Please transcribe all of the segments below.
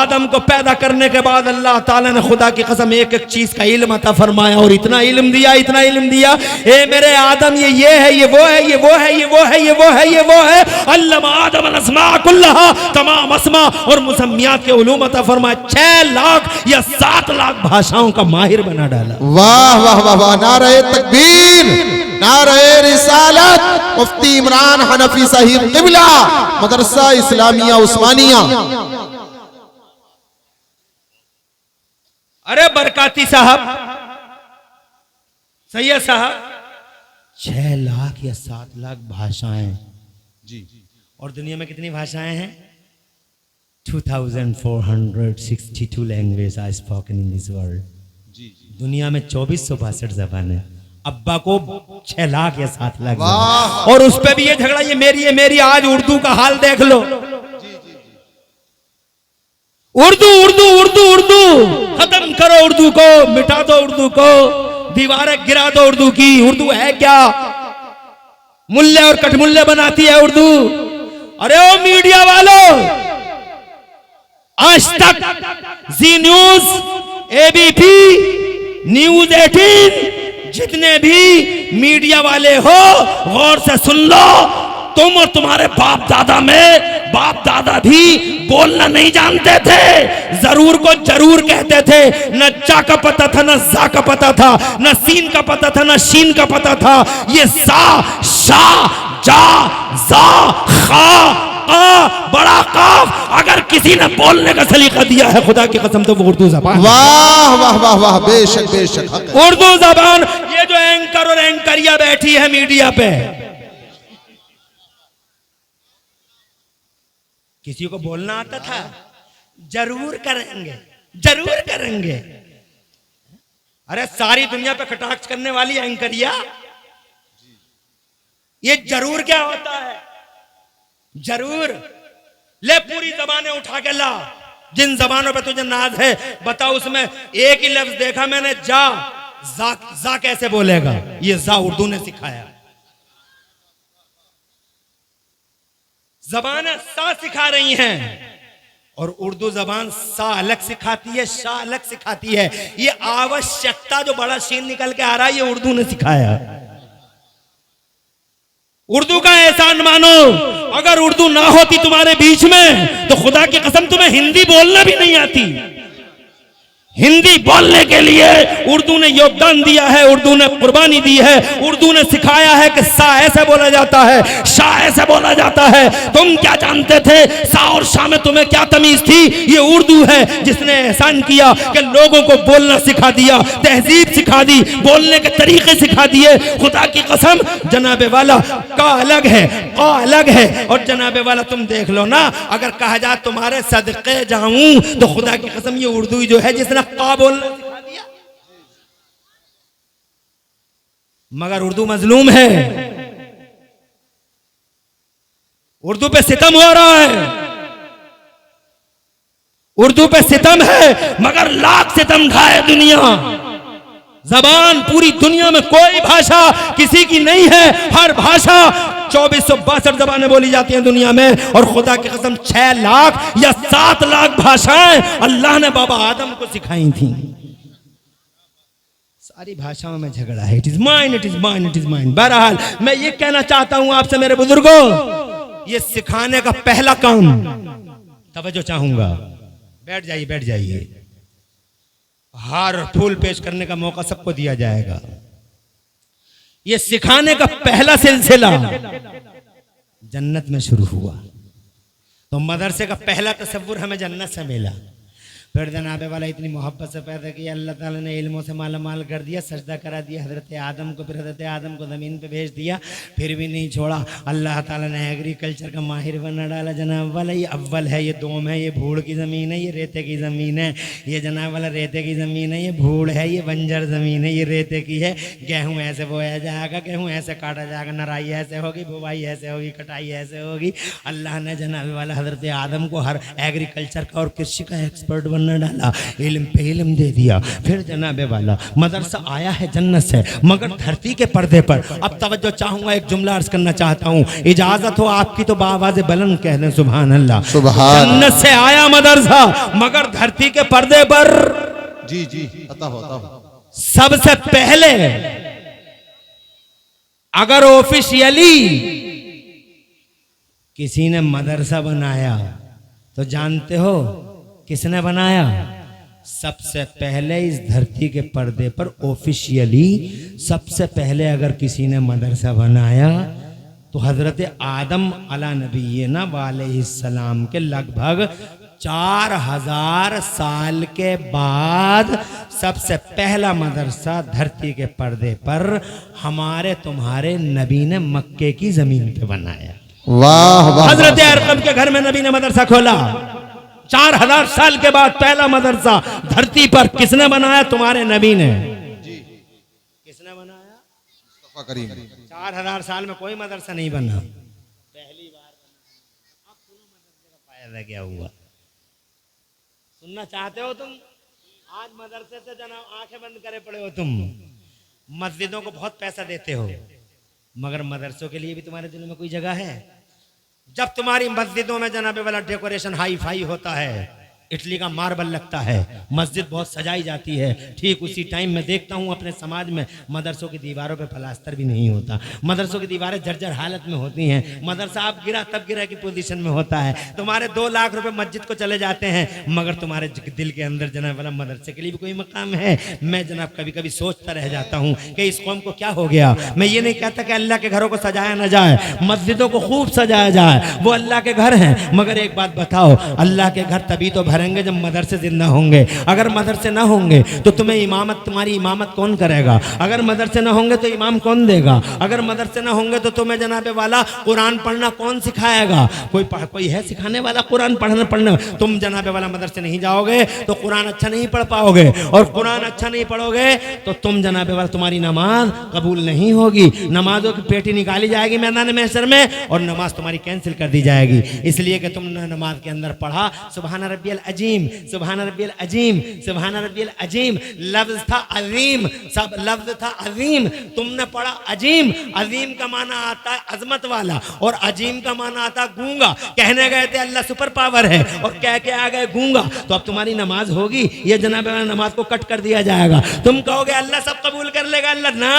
आदम को पैदा करने के बाद अल्लाह ताला ने खुदा की कसम एक एक चीज का इल्म अता फरमाया और इतना इल्म दिया, इतना इल्म दिया, ए मेरे आदम ये है, ये वो है, ये वो है, ये वो है, ये वो है, ये वो है। अल्लामा आदम अल अस्मा कुल्लहा, तमाम अस्मा और मुसम्मियात के उलूम अता फरमाया। 6 लाख या 7 लाख भाषाओं का माहिर बना डाला। वाह वाह वाह वाह, नारे तकबीर, नारे रिसालत। मुफ्ती इमरान हनफी साहिब क़िबला, मदरसा इस्लामिया उस्मानिया। अरे बरकाती साहब, सैयद साहब, 6 लाख या 7 लाख भाषाएं जी। और दुनिया में कितनी भाषाएं हैं? 2462 language are spoken in this world. दुनिया में 2462 जबान है। अब्बा को 6 लाख या 7 लाख, और उस पे भी ये झगड़ा, ये मेरी है, मेरी। आज उर्दू का हाल देख लो। उर्दू उर्दू उर्दू उर्दू, खत्म करो उर्दू को, मिटा दो उर्दू को, दीवारें गिरा दो उर्दू की। उर्दू है क्या? मुल्ले और कटमुल्ले बनाती है उर्दू। अरे ओ मीडिया वालों, आज तक, जी न्यूज, एबीपी, न्यूज 18, जितने भी मीडिया वाले हो, गौर से सुन लो। तुम और तुम्हारे बाप दादा में, बाप दादा भी बोलना नहीं जानते थे, जरूर को जरूर कहते थे। न जा का पता था, न जा का पता था, न सीन का पता था, न शीन का पता था। ये सा, शा, जा, जा, खा, बड़ा काफ, अगर किसी ने बोलने का सलीका दिया है खुदा की कसम तो वो उर्दू ज़बान। वाह वाह वाह वाह, बेशक बेशक, उर्दू ज़बान। ये जो एंकर और एंकरिया बैठी है मीडिया पे, किसी को बोलना आता था? जरूर करेंगे, जरूर करेंगे। अरे सारी दुनिया पे कटाक्ष करने वाली एंकरिया, ये जरूर क्या होता है? जरूर ले, पूरी जबानें उठा के ला, जिन जबानों पे तुझे नाज है बता। उसमें एक ही लफ्ज देखा मैंने, जा कैसे बोलेगा? ये जा उर्दू ने सिखाया। जबानें सा सिखा रही हैं और उर्दू जबान सा अलग सिखाती है, शाह अलग सिखाती है। ये आवश्यकता जो बड़ा शीन निकल के आ रहा है, ये उर्दू ने सिखाया। उर्दू का एहसान मानो। अगर उर्दू ना होती तुम्हारे बीच में तो खुदा की कसम तुम्हें हिंदी बोलना भी नहीं आती। हिंदी बोलने के लिए उर्दू ने योगदान दिया है, उर्दू ने कुर्बानी दी है, उर्दू ने सिखाया है कि सा ऐसे बोला जाता है, शाह ऐसे बोला जाता है। तुम क्या जानते थे? सा और शाह में तुम्हें क्या तमीज थी? ये उर्दू है जिसने एहसान किया कि लोगों को बोलना सिखा दिया, तहजीब सिखा दी, बोलने के तरीके सिखा दिए। खुदा की कसम, जनाबे वाला का अलग है, का अलग है। और जनाबे वाला तुम देख लो ना, अगर कहा जाए तुम्हारे सदके जाऊं तो खुदा की कसम ये उर्दू जो है जिसने का बोलना सिखा दिया। मगर उर्दू मजलूम है, उर्दू पे सितम हो रहा है, उर्दू पे सितम है। मगर लाख सितम ढाए दुनिया, जबान पूरी दुनिया में कोई भाषा किसी की नहीं है। हर भाषा 2462 जबानें बोली जाती हैं दुनिया में। और खुदा की कसम 6 लाख या 7 लाख भाषाएं अल्लाह ने बाबा आदम को सिखाई थी। सारी भाषाओं में झगड़ा है। It is mine, it is mine, it is mine. बहरहाल मैं ये कहना चाहता हूं आपसे मेरे बुजुर्गों, ये सिखाने का पहला काम, तवज्जो चाहूंगा, बैठ जाइए, बैठ जाइए। हार और फूल पेश करने का मौका सबको दिया जाएगा। ये सिखाने का पहला सिलसिला जन्नत में शुरू हुआ। तो मदरसे का पहला तसव्वुर हमें जन्नत से मिला। फिर जनाबे वाला इतनी मोहब्बत से पैदा किया, अल्लाह ताला ने इल्मों से माला माल कर दिया, सजदा करा दिया हज़रत आदम को। फिर हज़रत आदम को ज़मीन पे भेज दिया, फिर भी नहीं छोड़ा। अल्लाह ताला ने एग्रीकल्चर का माहिर बना डाला। जनाब वाला ये अव्वल है, ये दोम है, ये भूड़ की ज़मीन है, ये रेते की ज़मीन है। ये जनाब वाला रेते की ज़मीन है, ये भूड़ है, ये बंजर ज़मीन है, ये रेते की है। गेहूँ ऐसे बोया जाएगा, गेहूँ ऐसे काटा जाएगा, नराई ऐसे होगी, बुवाई ऐसे होगी, कटाई ऐसे होगी। अल्लाह ने जनाब वाला हज़रत आदम को हर एग्रीकल्चर का और कृषि का एक्सपर्ट बना न डाला, इल्म पे इल्म दे दिया। फिर जनाबे वाला मदरसा आया है जन्नत से मगर धरती के पर्दे पर। अब तवज्जो चाहूंगा, एक जुमला अर्ज करना चाहता हूँ, इजाजत हो आपकी तो बावाज़े बुलंद कह दें सुभान अल्लाह। जन्नत से आया मदरसा मगर धरती के पर्दे पर। जी जी अता हो। सबसे पहले अगर ऑफिशियली किसी ने मदरसा बनाया तो जानते हो किसने बनाया? सबसे पहले इस धरती के पर्दे पर ऑफिशियली सबसे पहले अगर किसी ने मदरसा बनाया तो हजरत आदम अला नबीना वालैहिस्सलाम के लगभग 4000 साल के बाद सबसे पहला मदरसा धरती के पर्दे पर हमारे तुम्हारे नबी ने मक्के की जमीन पे बनाया। वाह वाह। हजरत अरकम के घर में नबी ने मदरसा खोला। 4000 साल के बाद पहला मदरसा धरती पर किसने बनाया? तुम्हारे नबी ने। किसने बनाया? 4000 साल में कोई मदरसा नहीं बना, पहली बार बना। अब सुनो मदरसे का फायदा क्या हुआ, सुनना चाहते हो तुम? आज मदरसे से जनाब आंखें बंद करे पड़े हो तुम। मस्जिदों को बहुत पैसा देते हो मगर मदरसों के लिए भी तुम्हारे दिल में कोई जगह है? जब तुम्हारी मस्जिदों में जनाबे वाला डेकोरेशन हाई फाई होता है, इटली का मार्बल लगता है, मस्जिद बहुत सजाई जाती है, ठीक उसी टाइम में देखता हूँ अपने समाज में मदरसों की दीवारों पे प्लास्टर भी नहीं होता, मदरसों की दीवारें जर्जर हालत में होती हैं, मदरसा आप गिरा तब गिरा की पोजीशन में होता है, तुम्हारे 2 लाख रुपए मस्जिद को चले जाते हैं मगर तुम्हारे दिल के अंदर जनाब वाला मदरसे के लिए भी कोई मकाम है? मैं जनाब कभी कभी सोचता रह जाता हूँ कि इस कौम को क्या हो गया। मैं ये नहीं कहता कि अल्लाह के घरों को सजाया ना जाए, मस्जिदों को खूब सजाया जाए, वो अल्लाह के घर हैं, मगर एक बात बताओ, अल्लाह के घर तभी तो भरेंगे जब मदरसे जिंदा होंगे। अगर मदरसे ना होंगे तो तुम्हें इमामत, तुम्हारी इमामत कौन करेगा? अगर मदरसे ना होंगे तो इमाम कौन देगा? अगर मदरसे ना होंगे तो तुम्हें जनाबे वाला कुरान पढ़ना कौन सिखाएगा? कोई है सिखाने वाला कुरान पढ़ना? तुम जनाबे वाला मदरसे नहीं जाओगे तो कुरान अच्छा नहीं पढ़ पाओगे, और कुरान अच्छा नहीं पढ़ोगे तो तुम जनाबे वाला तुम्हारी नमाज कबूल नहीं होगी, नमाजों की पेटी निकाली जाएगी मैदान महशर में और नमाज तुम्हारी कैंसिल कर दी जाएगी। इसलिए कि तुमने नमाज के अंदर पढ़ा सुभान रब्बियल अजीम, सुभान रब्बियल अजीम, सुभान रब्बियल अजीम, लफ्ज था अजीम, सब लफ्ज था अजीम, तुमने पढ़ा अजीम। अजीम का माना आता है अजमत वाला और अजीम का माना आता है गूंगा। कहने गए थे अल्लाह सुपर पावर है और कह के आ गए गूंगा, तो अब तुम्हारी नमाज होगी? ये जनाब नमाज को कट कर दिया जाएगा। तुम कहोगे अल्लाह सब कबूल कर लेगा, अल्लाह ना,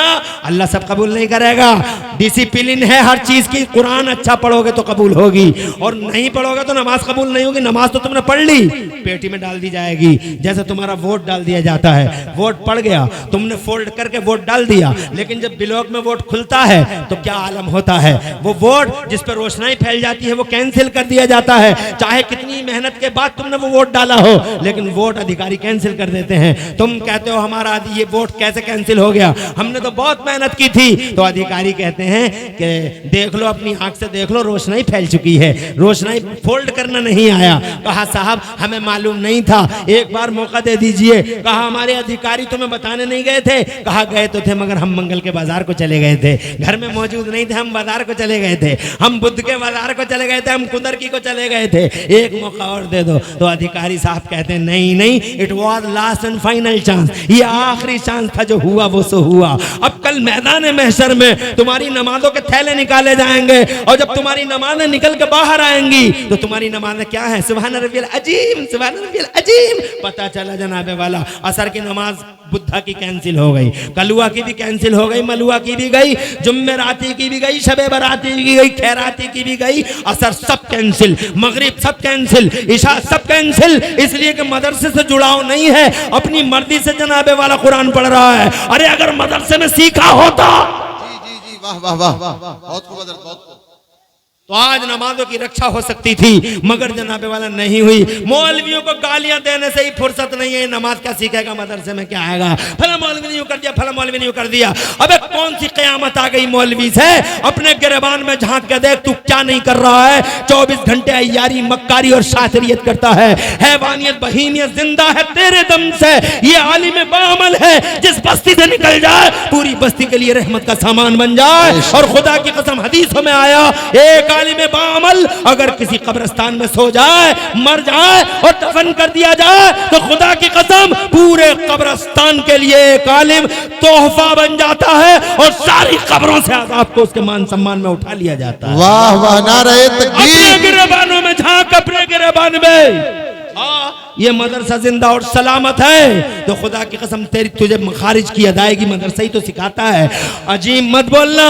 अल्लाह सब कबूल नहीं करेगा। डिसिप्लिन है हर चीज की, कुरान अच्छा पढ़ोगे तो कबूल होगी और नहीं पढ़ोगे तो नमाज कबूल नहीं होगी। नमाज तो तुमने पढ़ ली, पेटी में डाल दी जाएगी, जैसे तुम्हारा वोट डाल दिया जाता है। वोट पड़ गया, तुमने फोल्ड करके वोट डाल दिया, लेकिन जब ब्लॉक में वोट खुलता है तो क्या आलम होता है? वो वोट जिस पर रोशनाई फैल जाती है वो कैंसिल कर दिया जाता है। चाहे कितनी मेहनत के बाद तुमने वो वोट डाला हो, लेकिन वोट अधिकारी कैंसिल कर देते हैं। तुम कहते हो हमारा ये वोट कैसे कैंसिल हो गया, हमने तो बहुत मेहनत की थी, तो अधिकारी कहते हैं कि देख लो, अपनी आंख से देख लो, रोशनाई फैल चुकी है, रोशनाई फोल्ड करना नहीं आया। कहा साहब हमें मालूम नहीं था, एक बार मौका दे दीजिए। कहा हमारे अधिकारी तुम्हें बताने नहीं गए थे? कहा गए तो थे मगर हम मंगल के बाजार को चले गए थे, घर में मौजूद नहीं थे, हम बाजार को चले गए थे, हम बुद्ध के बाजार को चले गए थे, हम कुदरकी को चले गए थे, एक मौका और दे दो। तो अधिकारी साहब कहते हैं नहीं नहीं, it was last and final chance, ये आखिरी चांस था, जो हुआ वो सो हुआ। अब कल मैदान महशर में तुम्हारी नमाजों के थैले निकाले जाएंगे और जब तुम्हारी नमाजें निकल के बाहर आएंगी तो तुम्हारी नमाजें क्या है? सुभान रब्बियल अजीम, सुभान रब्बियल अजीम। पता चला जनाबे वाला असर की नमाज बुद्धा की कैंसिल हो गई, कलुआ की भी कैंसिल हो गई, मलुआ की भी गई, जुम्मेराती की भी गई, शबे बराती की गई, खैराती की भी गई, असर सब कैंसिल, मगरिब सब कैंसिल, इशा सब कैंसिल। इसलिए कि मदरसे से जुड़ाव नहीं है, अपनी मर्जी से जनाबे वाला कुरान पढ़ रहा है। अरे अगर मदरसे में सीखा होता, जी जी जी, वाह वाह वाह, बहुत खूब हज़रत, बहुत खूब। तो आज नमाजों की रक्षा हो सकती थी, मगर जनाबे वाला नहीं हुई। मौलवियों को गालियां देने से ही फुर्सत नहीं है, नमाज क्या सीखेगा, मदरसे में क्या आएगा, फला मौलवी ने यूं कर दिया, फला मौलवी ने यूं कर दिया। अबे कौन सी कयामत आ गई मौलवी से? अपने गिरबान में झांक के देख, तू क्या नहीं कर रहा है। 24 घंटे अय्यारी, मक्कारी और शातिरियत करता है, हैवानियत, बहीमियत जिंदा है तेरे दम से। ये आलिम बाअमल है, जिस बस्ती से निकल जाए पूरी बस्ती के लिए रहमत का सामान बन जाए। और खुदा की कसम हदीसों में आया, एक आलिम बाअमल अगर किसी कब्रिस्तान में सो जाए, मर जाए और दफन कर दिया जाए तो खुदा की कसम पूरे कब्रिस्तान के लिए एक आलिम तोहफा बन जाता है और सारी कब्रों से अज़ाब को उसके मान सम्मान में उठा लिया जाता है। वाह वाह, नारे अपने तकबीर। गिरेबानों में झांक, अपने गिरेबान में। ये मदरसा जिंदा और सलामत है तो खुदा की कसम तेरी तुझे खारिज की अदायगी मदरसा ही तो सिखाता है। अजीब मत बोलना।